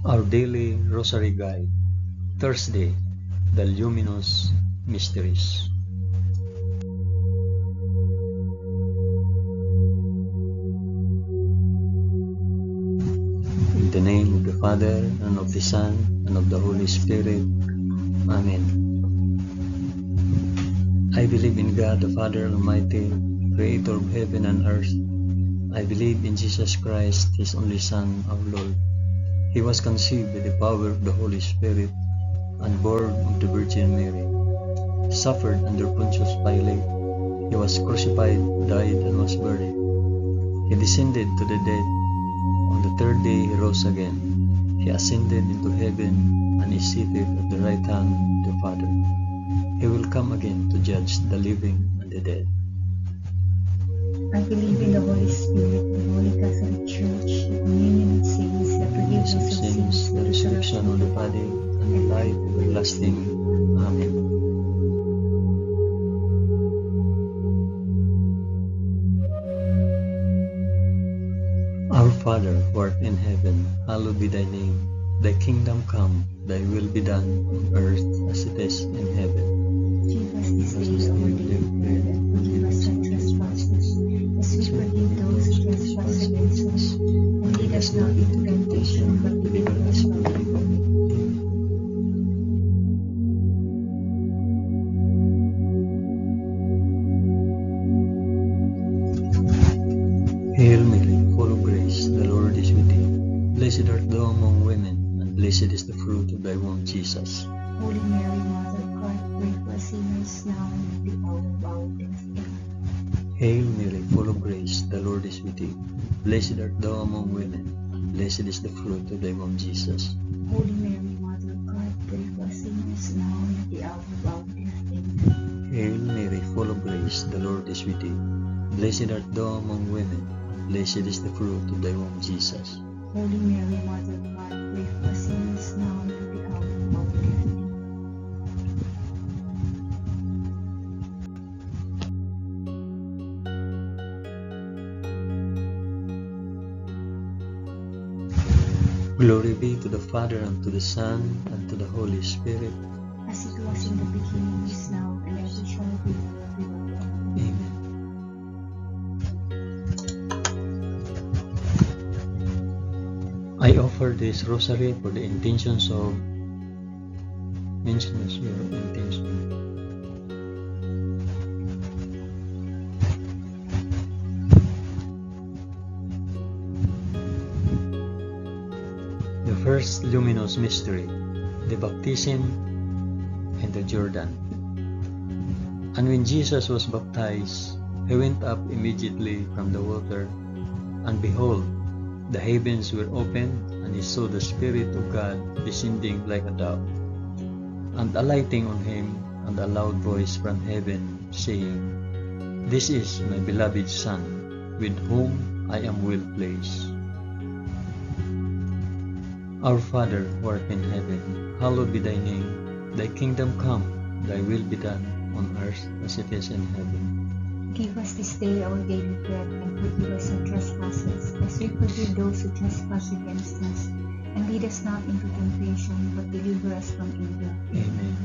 Our daily Rosary Guide, Thursday, the Luminous Mysteries. In the name of the Father, and of the Son, and of the Holy Spirit. Amen. I believe in God, the Father Almighty, Creator of heaven and earth. I believe in Jesus Christ, His only Son, our Lord. He was conceived by the power of the Holy Spirit and born of the Virgin Mary. Suffered under Pontius Pilate. He was crucified, died, and was buried. He descended to the dead. On the third day he rose again. He ascended into heaven and is seated at the right hand of the Father. He will come again to judge the living and the dead. I believe in the Holy Spirit, the Holy Catholic Church, the communion of saints, the forgiveness of sins, the resurrection of the body, and the life everlasting. Amen. Our Father, who art in heaven, hallowed be thy name. Thy kingdom come, thy will be done on earth as it is in heaven. Give us this day our daily bread, and forgive us our trespasses, as we forgive those who trespass against us. And lead us not into temptation, but deliver us from evil. Hail Mary, full of grace, the Lord is with thee. Blessed art thou among women, and blessed is the fruit of thy womb, Jesus. Holy Mary, Mother of God, pray for us sinners now and at the hour of our death. Amen. Hail Mary, full of grace, the Lord is with thee. Blessed art thou among women, and blessed is the fruit of thy womb, Jesus. Holy Mary, Mother of God, pray for us sinners now and at the hour of our death. Amen. Hail Mary, full of grace, the Lord is with thee. Blessed art thou among women, and blessed is the fruit of thy womb, Jesus. Holy Mary, Mother of God, pray for us sinners now and at the hour of our death. Amen. Glory be to the Father, and to the Son, and to the Holy Spirit. As it was in the beginning, is now, and ever shall be, world without end. Amen. I offer this rosary for the intentions of mention your intention. The first luminous mystery, the baptism in the Jordan. And when Jesus was baptized, he went up immediately from the water, and behold, the heavens were opened, and he saw the Spirit of God descending like a dove, and alighting on him, and a loud voice from heaven, saying, This is my beloved Son, with whom I am well pleased. Our Father, who art in heaven, hallowed be thy name. Thy kingdom come, thy will be done, on earth as it is in heaven. Give us this day our daily bread, and forgive us our trespasses, as we forgive those who trespass against us. And lead us not into temptation, but deliver us from evil. Amen.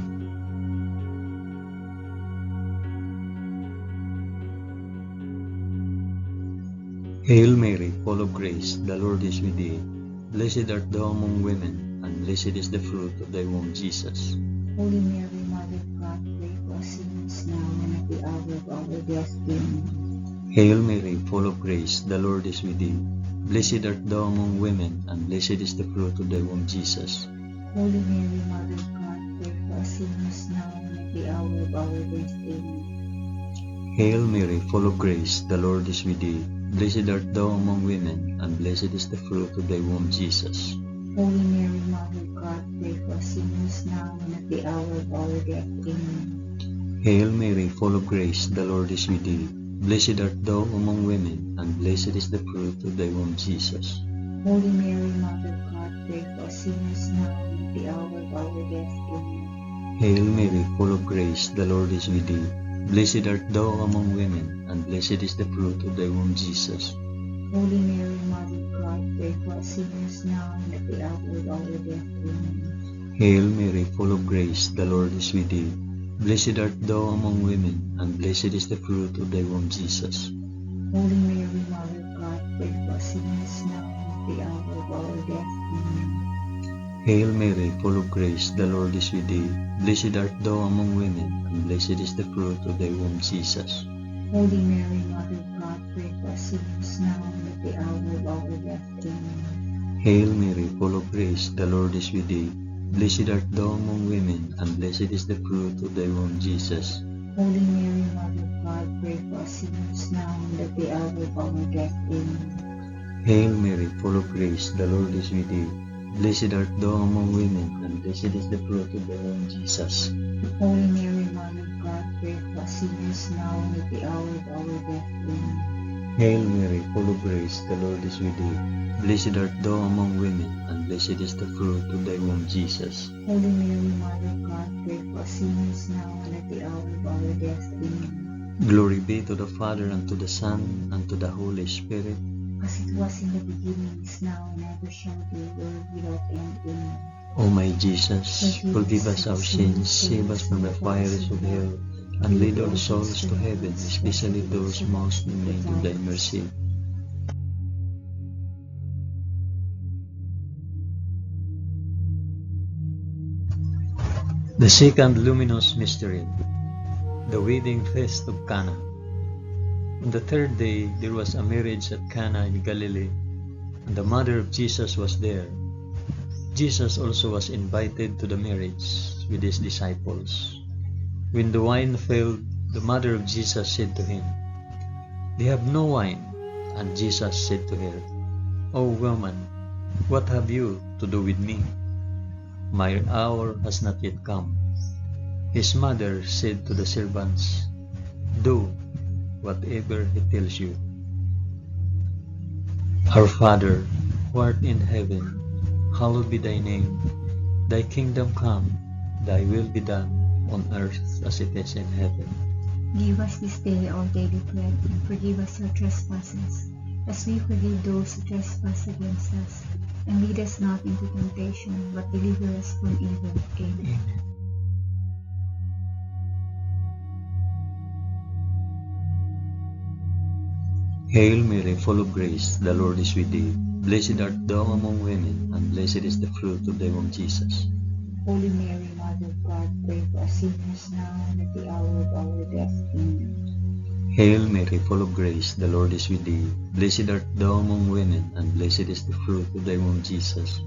Hail Mary, full of grace, the Lord is with thee. Blessed art thou among women, and blessed is the fruit of thy womb, Jesus. Holy Mary, Mother of God, pray for us sinners now and at the hour of our death. Amen. Hail Mary, full of grace, the Lord is with thee. Blessed art thou among women, and blessed is the fruit of thy womb, Jesus. Holy Mary, Mother of God, pray for us sinners now and at the hour of our death. Amen. Hail Mary, full of grace, the Lord is with thee. Blessed art thou among women, and blessed is the fruit of thy womb, Jesus. Holy Mary, Mother of God, pray for us sinners now and at the hour of our death. Amen. Hail Mary, full of grace, the Lord is with thee. Blessed art thou among women, and blessed is the fruit of thy womb, Jesus. Holy Mary, Mother of God, pray for us sinners now and at the hour of our death. Amen. Hail Mary, full of grace, the Lord is with thee. Blessed art thou among women, and blessed is the fruit of thy womb, Jesus. Holy Mary, Mother of God, pray for us sinners now and at the hour of our death. Amen. Hail Mary, full of grace, the Lord is with thee. Blessed art thou among women, and blessed is the fruit of thy womb, Jesus. Holy Mary, Mother of God, pray for us sinners now and at the hour of our death. Amen. Hail Mary, full of grace, the Lord is with thee. Blessed art thou among women, and blessed is the fruit of thy womb, Jesus. Holy Mary, Mother of God, pray for us sinners now and at the hour of our death. Amen. Hail Mary, full of grace, the Lord is with thee. Blessed art thou among women, and blessed is the fruit of thy womb, Jesus. Holy Mary, Mother of God, pray for us sinners now and at the hour of our death. Amen. Hail Mary, full of grace, the Lord is with thee. Blessed art thou among women, and blessed is the fruit of thy womb, Jesus. Holy Mary, Mother of God, pray for us sinners now and at the hour of our death. Amen. Hail Mary, full of grace, the Lord is with thee. Blessed art thou among women, and blessed is the fruit of thy womb, Jesus. Holy Mary, Mother of God, pray for us sinners now and at the hour of our death. Amen. Glory be to the Father, and to the Son, and to the Holy Spirit. As it was in the beginning, is now, and ever shall be, world without end. Amen. O my Jesus, forgive us our sins, save us from the fires of hell, and lead all souls to heaven, especially those most in need of thy mercy. The second luminous mystery, the wedding feast of Cana. On the third day there was a marriage at Cana in Galilee, and the mother of Jesus was there. Jesus also was invited to the marriage with his disciples. When the wine failed, the mother of Jesus said to him, "They have no wine." And Jesus said to her, "O woman, what have you to do with me? My hour has not yet come." His mother said to the servants, "Do whatever he tells you." Our Father, who art in heaven, hallowed be thy name. Thy kingdom come, thy will be done, on earth as it is in heaven. Give us this day our daily bread, and forgive us our trespasses, as we forgive those who trespass against us. And lead us not into temptation, but deliver us from evil. Amen. Hail Mary, full of grace, the Lord is with thee. Blessed art thou among women, and blessed is the fruit of thy womb, Jesus. Holy Mary, Mother of God, pray for us sinners now and at the hour of our death. Amen. Hail Mary, full of grace, the Lord is with thee. Blessed art thou among women, and blessed is the fruit of thy womb, Jesus.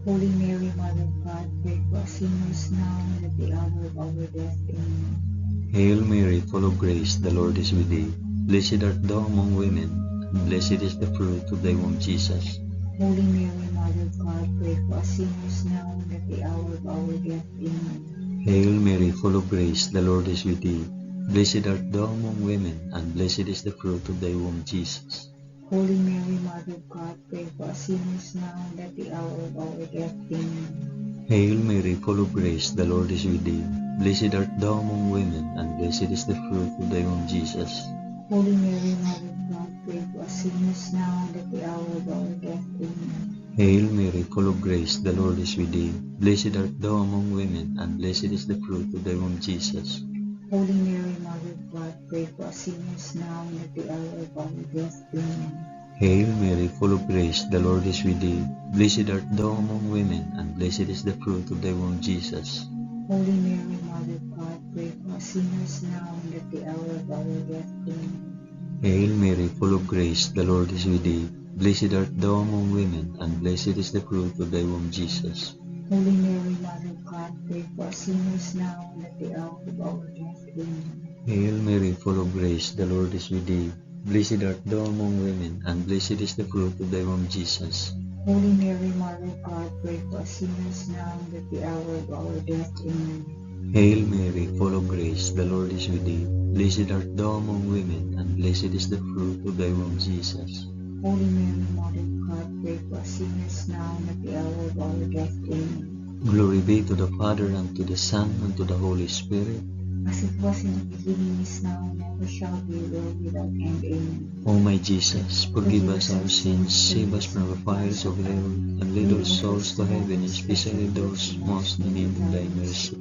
Holy Mary, Mother of God, pray for us sinners now and at the hour of our death. Amen. Hail Mary, full of grace, the Lord is with thee. Blessed art thou among women, and blessed is the fruit of thy womb, Jesus. Holy Mary, Mother of God, pray for us sinners now and at the hour of our death. Amen. Hail Mary, full of grace, the Lord is with thee. Blessed art thou among women, and blessed is the fruit of thy womb, Jesus. Holy Mary, Mother of God, pray for us sinners now and at the hour of our death. Amen. Hail Mary, full of grace, the Lord is with thee. Blessed art thou among women, and blessed is the fruit of thy womb, Jesus. Holy Mary, Mother of God, pray for us sinners now and at the hour of our death. Amen. Hail Mary, full of grace, the Lord is with thee. Blessed art thou among women, and blessed is the fruit of thy womb, Jesus. Holy Mary, Mother of God, pray for us sinners now and at the hour of our death. Amen. Hail Mary, full of grace, the Lord is with thee. Blessed art thou among women, and blessed is the fruit of thy womb, Jesus. Holy Mary, Mother of God, pray for us sinners now and at the hour of our death. Amen. Hail Mary, full of grace, the Lord is with thee. Blessed art thou among women, and blessed is the fruit of thy womb, Jesus. Holy Mary, Mother of God, pray for us sinners now and at the hour of our death. Amen. Hail Mary, full of grace, the Lord is with thee. Blessed art thou among women, and blessed is the fruit of thy womb, Jesus. Holy Mary, Mother of God, pray for us sinners now and at the hour of our death. Amen. Hail Mary, full of grace, the Lord is with thee. Blessed art thou among women, and blessed is the fruit of thy womb, Jesus. Holy Mary, Mother of God, pray for us sinners now and at the hour of our death. Amen. Glory be to the Father, and to the Son, and to the Holy Spirit. as it was in the beginning, is now, and ever shall be, world without end. Amen. O my Jesus, forgive us our sins, save us from the fires of hell, and lead all souls to heaven, especially those most in need of thy mercy.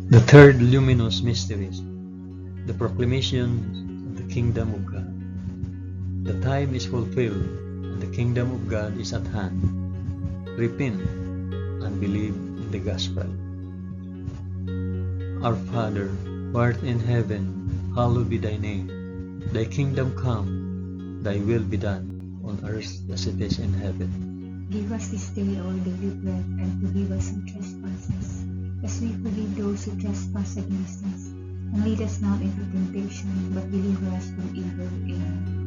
The third luminous mystery, the proclamation of the kingdom of God. The time is fulfilled, and the kingdom of God is at hand. Repent and believe in the gospel. Our Father, who art in heaven, hallowed be thy name. Thy kingdom come, thy will be done, on earth as it is in heaven. Give us this day our daily bread, and forgive us our trespasses, as we forgive those who trespass against us. And lead us not into temptation, but deliver us from evil. Amen.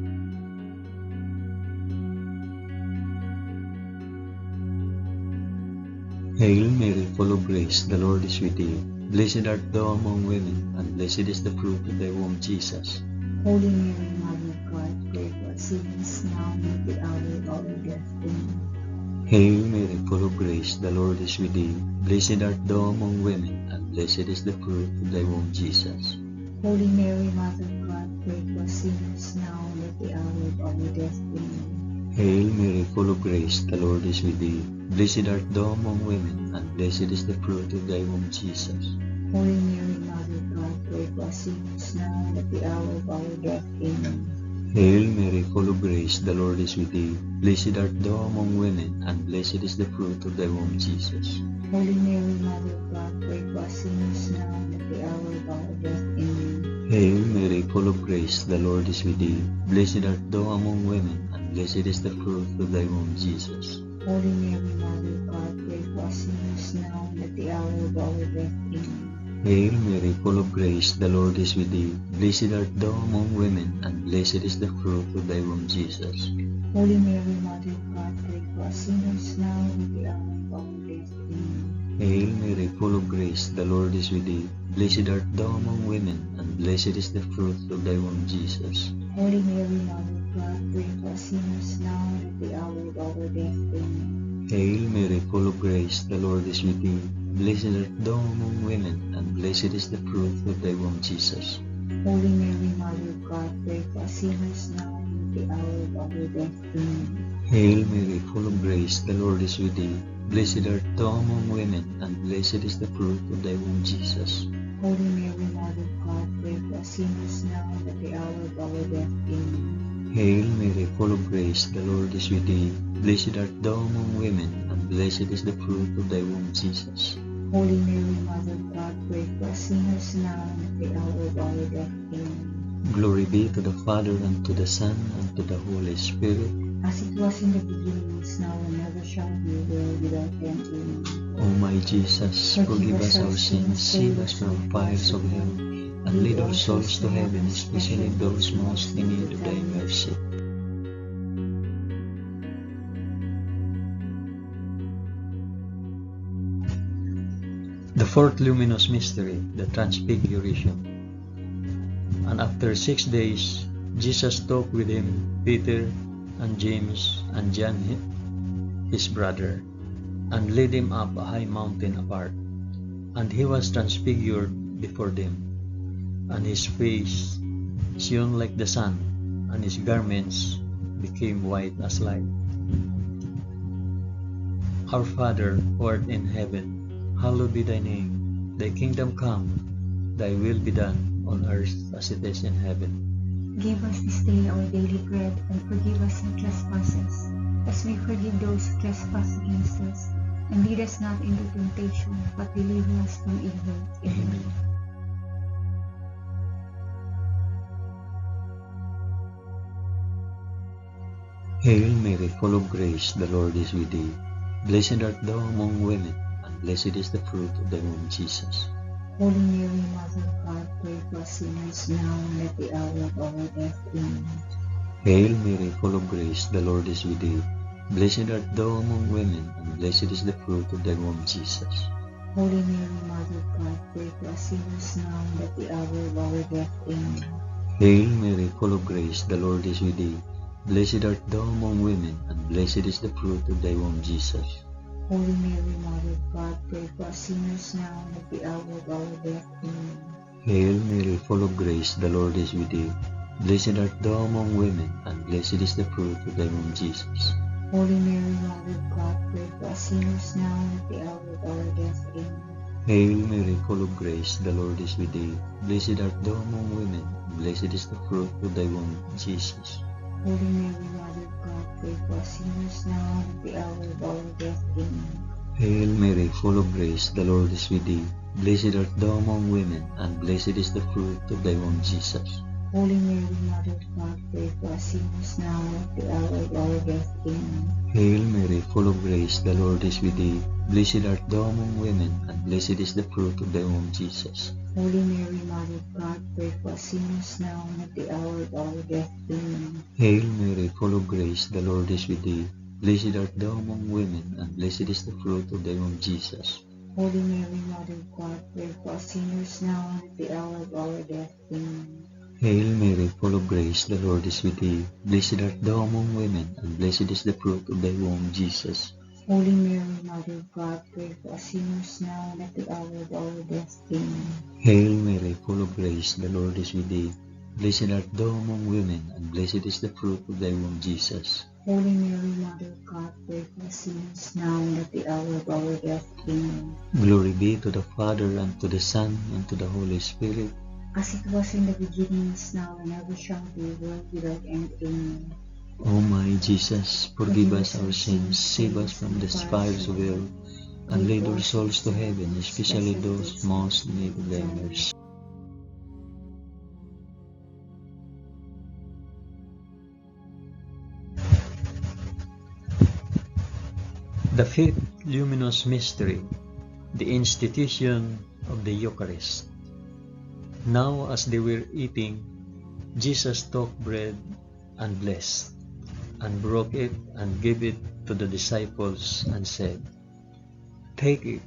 Hail Mary, full of grace, the Lord is with thee. Blessed art thou among women, and blessed is the fruit of thy womb, Jesus. Holy Mary, Mother of God, pray for us sinners, now and at the hour of our death. Amen. Hail Mary, full of grace, the Lord is with thee. Blessed art thou among women, and blessed is the fruit of thy womb, Jesus. Holy Mary, Mother of God, pray for us sinners, now and at the hour of our death. Amen. Hail Mary, full of grace, the Lord is with thee. Blessed art thou among women, and blessed is the fruit of thy womb, Jesus. Holy Mary, Mother of God, pray for us sinners, now and at the hour of our death. Amen. Hail Mary, full of grace, the Lord is with thee. Blessed art thou among women, and blessed is the fruit of thy womb, Jesus. Holy Mary, Mother of God, pray for us sinners, now and at the hour of our death. Amen. Hail Mary, full of grace, the Lord is with thee. Blessed art thou among women, and blessed is the fruit of thy womb, Jesus. Holy Mary, Mother of God, pray for us sinners, now and at the hour of our death. Amen. Hail Mary, full of grace, the Lord is with thee. Blessed art thou among women, and blessed is the fruit of thy womb, Jesus. Holy Mary, Mother of God, pray for us sinners, now and at the hour of our death. Amen. Hail Mary, full of grace, the Lord is with thee. Blessed art thou among women, and blessed is the fruit of thy womb, Jesus. Holy Mary, Mother of God, pray for us sinners, now and at the hour of our death. Amen. Hail Mary, full of grace, the Lord is with thee. Blessed art thou among women, and blessed is the fruit of thy womb, Jesus. Holy Mary, Mother of God, pray for us sinners, now and at the hour of our death. Amen. Hail Mary, full of grace, the Lord is with thee. Blessed art thou among women, and blessed is the fruit of thy womb, Jesus. Holy Mary, Mother of God, pray for us sinners, now and at the hour of our death. Amen. Hail Mary, full of grace, the Lord is with thee. Blessed art thou among women, and blessed is the fruit of thy womb, Jesus. Holy Mary, Mother of God, pray for us sinners, now and at the hour of our death. Amen. Glory be to the Father, and to the Son, and to the Holy Spirit. As it was in the beginning, is now, and ever shall be, world without end. Amen. O my Jesus, forgive us our sins, save us from the fires of hell, and lead all souls to heaven, especially those most in need of thy mercy. The fourth luminous mystery, the Transfiguration. And after 6 days, Jesus took with him Peter and James and John his brother, and led him up a high mountain apart. And he was transfigured before them, and his face shone like the sun, and his garments became white as light. Our Father, who art in heaven, hallowed be thy name. Thy kingdom come, thy will be done, on earth as it is in heaven. Give us this day our daily bread, and forgive us our trespasses, as we forgive those who trespass against us. And lead us not into temptation, but deliver us from evil. Amen. Hail Mary, full of grace, the Lord is with thee. Blessed art thou among women, and blessed is the fruit of thy womb, Jesus. Holy Mary, Mother of God, pray for us sinners, now and at the hour of our death. Amen. Hail Mary, full of grace, the Lord is with thee. Blessed art thou among women, and blessed is the fruit of thy womb, Jesus. Holy Mary, Mother of God, pray for us sinners, now and at the hour of our death. Amen. Hail Mary, full of grace, the Lord is with thee. Blessed art thou among women, and blessed is the fruit of thy womb, Jesus. Holy Mary, Mother of God, pray for us sinners now and at the hour of our death. Amen. Hail Mary, full of grace, the Lord is with thee. Blessed art thou among women, and blessed is the fruit of thy womb, Jesus. Holy Mary, Mother of God, pray for us sinners now and at the hour of our death. Amen. Hail Mary, full of grace, the Lord is with thee. Blessed art thou among women, and blessed is the fruit of thy womb, Jesus. Holy Mary, Mother of God, pray for us sinners now and at the hour of our death. Amen. Hail Mary, full of grace, the Lord is with thee. Blessed art thou among women, and blessed is the fruit of thy womb, Jesus. Holy Mary, Mother of God, pray for us sinners now and at the hour of our death. Amen. Hail Mary, full of grace, the Lord is with thee. Blessed art thou among women, and blessed is the fruit of thy womb, Jesus. Holy Mary, Mother of God, pray for us sinners now and at the hour of our death. Amen. Hail Mary, full of grace, the Lord is with thee. Blessed art thou among women, and blessed is the fruit of thy womb, Jesus. Holy Mary, Mother of God, pray for us sinners now and at the hour of our death. Amen. Hail Mary, full of grace, the Lord is with thee. Blessed art thou among women, and blessed is the fruit of thy womb, Jesus. Holy Mary, Mother of God, pray for us sinners now and at the hour of our death. Amen. Hail Mary, full of grace, the Lord is with thee. Blessed art thou among women, and blessed is the fruit of thy womb, Jesus. Holy Mary, Mother of God, pray for us sinners now and at the hour of our death. Amen. Glory be to the Father, and to the Son, and to the Holy Spirit. As it was in the beginning, is now, and ever shall be, world without end. Amen. O my Jesus, forgive us our sins, save us from the fires of hell, and lead our souls to heaven, especially those most in need of thy mercy. The fifth luminous mystery, the institution of the Eucharist. Now as they were eating, Jesus took bread and blessed, and broke it and gave it to the disciples and said, "Take it,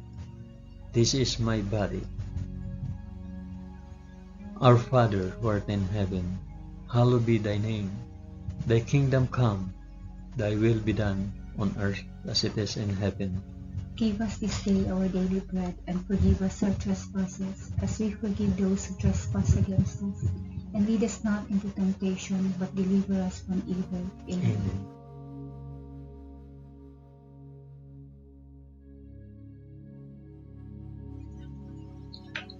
this is my body." Our Father who art in heaven, hallowed be thy name. Thy kingdom come, thy will be done on earth as it is in heaven. Give us this day our daily bread, and forgive us our trespasses, as we forgive those who trespass against us. And lead us not into temptation, but deliver us from evil. Amen. Amen.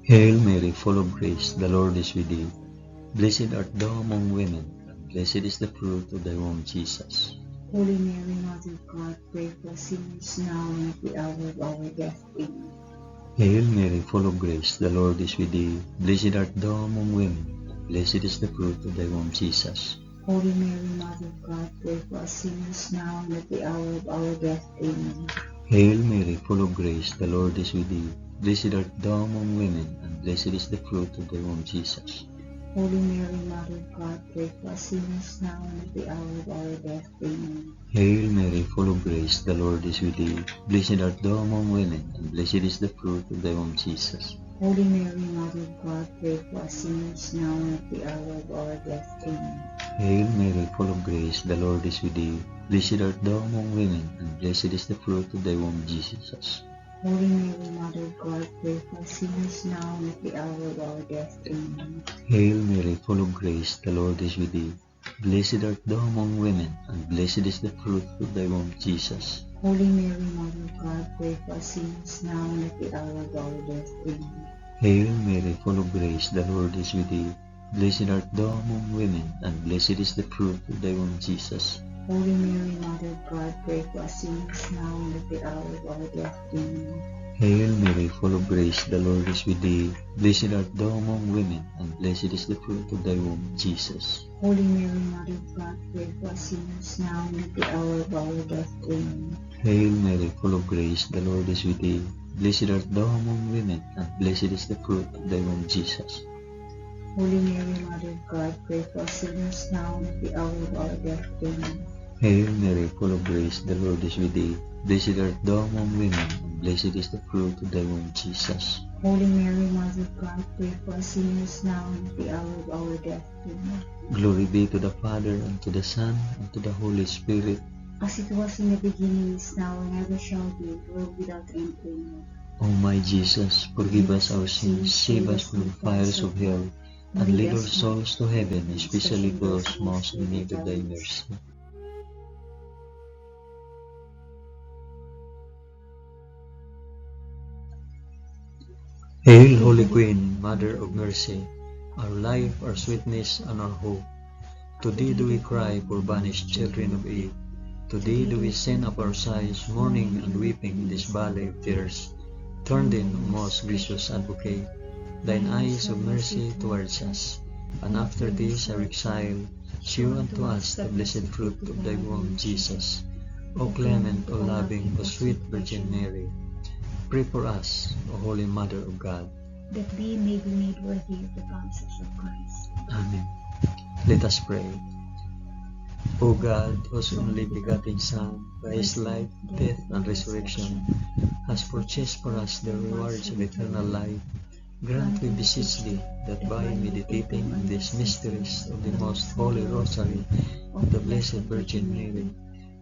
Hail Mary, full of grace, the Lord is with thee. Blessed art thou among women, and blessed is the fruit of thy womb, Jesus. Holy Mary, Mother of God, pray for us sinners now and at the hour of our death. Amen. Hail Mary, full of grace, the Lord is with thee. Blessed art thou among women, and blessed is the fruit of thy womb, Jesus. Holy Mary, Mother of God, pray for us sinners now and at the hour of our death. Amen. Hail Mary, full of grace, the Lord is with thee. Blessed art thou among women, and blessed is the fruit of thy womb, Jesus. Holy Mary, Mother of God, pray for us sinners now and at the hour of our death. Amen. Hail Mary, full of grace, the Lord is with thee. Blessed art thou among women, and blessed is the fruit of thy womb, Jesus. Holy Mary, Mother of God, pray for us sinners now and at the hour of our death. Amen. Hail Mary, full of grace, the Lord is with thee. Blessed art thou among women, and blessed is the fruit of thy womb, Jesus. Holy Mary, Mother of God, pray for us sinners now and at the hour of our death. Amen. Hail Mary, full of grace, the Lord is with thee. Blessed art thou among women, and blessed is the fruit of thy womb, Jesus. Holy Mary, Mother of God, pray for us sinners now and at the hour of our death. Amen. Hail Mary, full of grace, the Lord is with thee. Blessed art thou among women, and blessed is the fruit of thy womb, Jesus. Holy Mary, Mother of God, pray for us sinners now and at the hour of our death. Amen. Hail Mary, full of grace, the Lord is with thee. Blessed art thou among women, and blessed is the fruit of thy womb, Jesus. Holy Mary, Mother of God, pray for us sinners now and at the hour of our death. Amen. Hail Mary, full of grace, the Lord is with thee. Blessed art thou among women, and blessed is the fruit of thy womb, Jesus. Holy Mary, Mother of God, pray for us sinners now and at the hour of our death. Amen. Hail Mary, full of grace, the Lord is with thee. Blessed art thou among women, and blessed is the fruit of thy womb, Jesus. Holy Mary, Mother of God, pray for us sinners now and at the hour of our death. Amen. Glory be to the Father, and to the Son, and to the Holy Spirit. as it was in the beginning, is now, and ever shall be, world without end. Amen. O my Jesus, forgive us our sins, save us from the fires of hell, and lead all souls to heaven, especially those most in need of thy mercy. Hail, Holy Queen, Mother of Mercy, our life, our sweetness, and our hope. To thee do we cry, poor banished children of Eve. To thee do we send up our sighs, mourning and weeping in this valley of tears. Turn then, O most gracious Advocate, thine eyes of mercy towards us, and after this our exile, shew unto us the blessed fruit of thy womb, Jesus. O clement, O loving, O sweet Virgin Mary, pray for us, O Holy Mother of God, that we may be made worthy of the promises of Christ. Amen. Let us pray. O God, whose only begotten Son, by his life, death, and resurrection, has purchased for us the rewards of eternal life, grant, we beseech thee, that by meditating on these mysteries of the most holy Rosary of the Blessed Virgin Mary,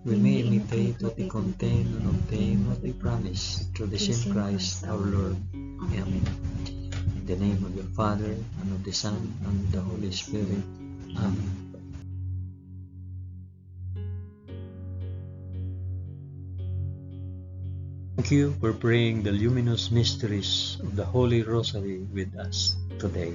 we may imitate what they contain and obtain what they promise, through the same Christ our Lord. Amen. In the name of the Father, and of the Son, and of the Holy Spirit. Amen. Thank you for praying the luminous mysteries of the Holy Rosary with us today.